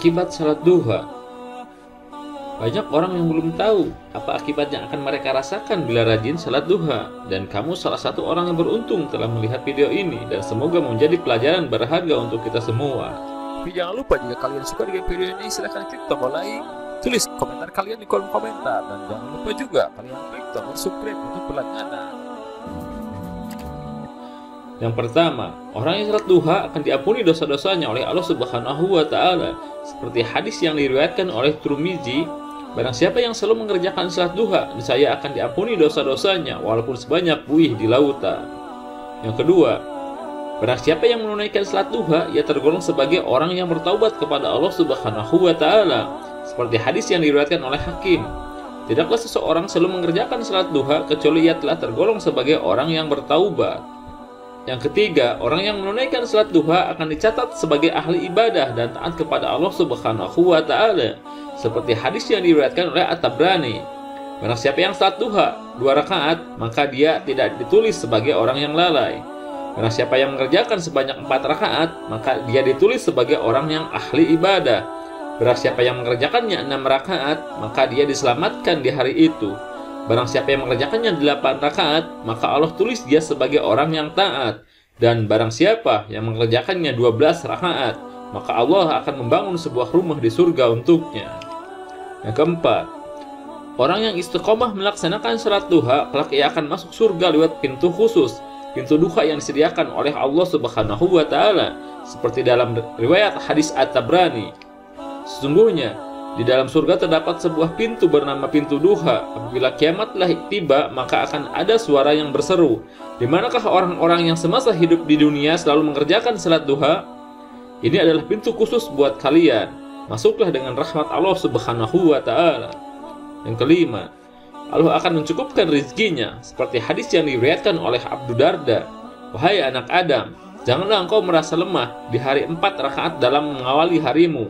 Akibat salat duha. Banyak orang yang belum tahu apa akibat yang akan mereka rasakan bila rajin salat duha. Dan kamu salah satu orang yang beruntung telah melihat video ini, dan semoga menjadi pelajaran berharga untuk kita semua. Tapi jangan lupa, jika kalian suka dengan video ini, silahkan klik tombol like, tulis komentar kalian di kolom komentar, dan jangan lupa juga kalian klik tombol subscribe untuk berlangganan. Yang pertama, orang yang salat duha akan diampuni dosa-dosanya oleh Allah Subhanahu wa Ta'ala, seperti hadis yang diriwayatkan oleh Tirmizi. Barang siapa yang selalu mengerjakan salat duha, niscaya akan diampuni dosa-dosanya walaupun sebanyak buih di lautan. Yang kedua, barang siapa yang menunaikan salat duha, ia tergolong sebagai orang yang bertaubat kepada Allah Subhanahu wa Ta'ala, seperti hadis yang diriwayatkan oleh Hakim. Tidaklah seseorang selalu mengerjakan salat duha kecuali ia telah tergolong sebagai orang yang bertaubat. Yang ketiga, orang yang menunaikan salat duha akan dicatat sebagai ahli ibadah dan taat kepada Allah Subhanahu wa Ta'ala, seperti hadis yang diriwayatkan oleh At-Tabrani. Barang siapa yang salat duha 2 rakaat, maka dia tidak ditulis sebagai orang yang lalai. Barang siapa yang mengerjakan sebanyak 4 rakaat, maka dia ditulis sebagai orang yang ahli ibadah. Barang siapa yang mengerjakannya 6 rakaat, maka dia diselamatkan di hari itu. Barang siapa yang mengerjakannya 8 rakaat, maka Allah tulis dia sebagai orang yang taat. Dan barang siapa yang mengerjakannya 12 rakaat, maka Allah akan membangun sebuah rumah di surga untuknya. Yang keempat, orang yang istiqomah melaksanakan salat duha, kelak ia akan masuk surga lewat pintu khusus, pintu duha yang disediakan oleh Allah Subhanahu wa Ta'ala, seperti dalam riwayat hadis At-Tabrani. Sesungguhnya di dalam surga terdapat sebuah pintu bernama pintu duha. Apabila kiamat telah tiba, maka akan ada suara yang berseru, "Di manakah orang-orang yang semasa hidup di dunia selalu mengerjakan salat duha? Ini adalah pintu khusus buat kalian. Masuklah dengan rahmat Allah Subhanahu wa Ta'ala." Yang kelima, Allah akan mencukupkan rizkinya, seperti hadis yang diriwayatkan oleh Abu Darda. "Wahai anak Adam, janganlah engkau merasa lemah di hari 4 rakaat dalam mengawali harimu.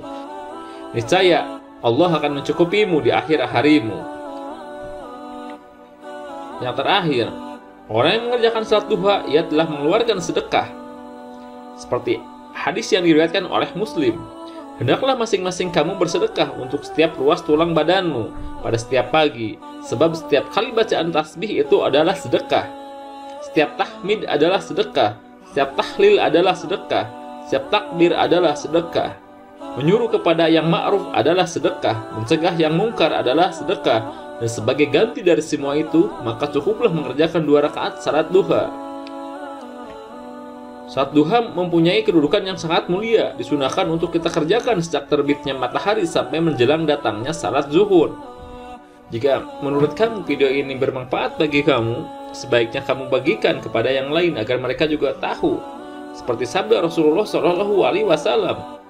Niscaya Allah akan mencukupimu di akhir harimu." Yang terakhir, orang yang mengerjakan salat duha, ia telah mengeluarkan sedekah, seperti hadis yang diriwayatkan oleh Muslim. "Hendaklah masing-masing kamu bersedekah untuk setiap ruas tulang badanmu pada setiap pagi, sebab setiap kali bacaan tasbih itu adalah sedekah. Setiap tahmid adalah sedekah, setiap tahlil adalah sedekah, setiap takbir adalah sedekah. Menyuruh kepada yang ma'ruf adalah sedekah, mencegah yang mungkar adalah sedekah, dan sebagai ganti dari semua itu, maka cukuplah mengerjakan 2 rakaat salat duha." Salat duha mempunyai kedudukan yang sangat mulia, disunahkan untuk kita kerjakan sejak terbitnya matahari sampai menjelang datangnya salat zuhur. Jika menurut kamu video ini bermanfaat bagi kamu, sebaiknya kamu bagikan kepada yang lain agar mereka juga tahu. Seperti sabda Rasulullah SAW.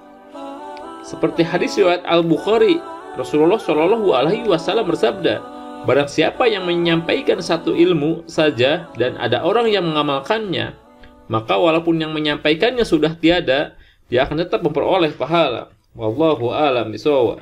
Seperti hadis riwayat Al-Bukhari, Rasulullah SAW bersabda, "Barang siapa yang menyampaikan satu ilmu saja dan ada orang yang mengamalkannya, maka walaupun yang menyampaikannya sudah tiada, dia akan tetap memperoleh pahala. Wallahu a'lam bishawab."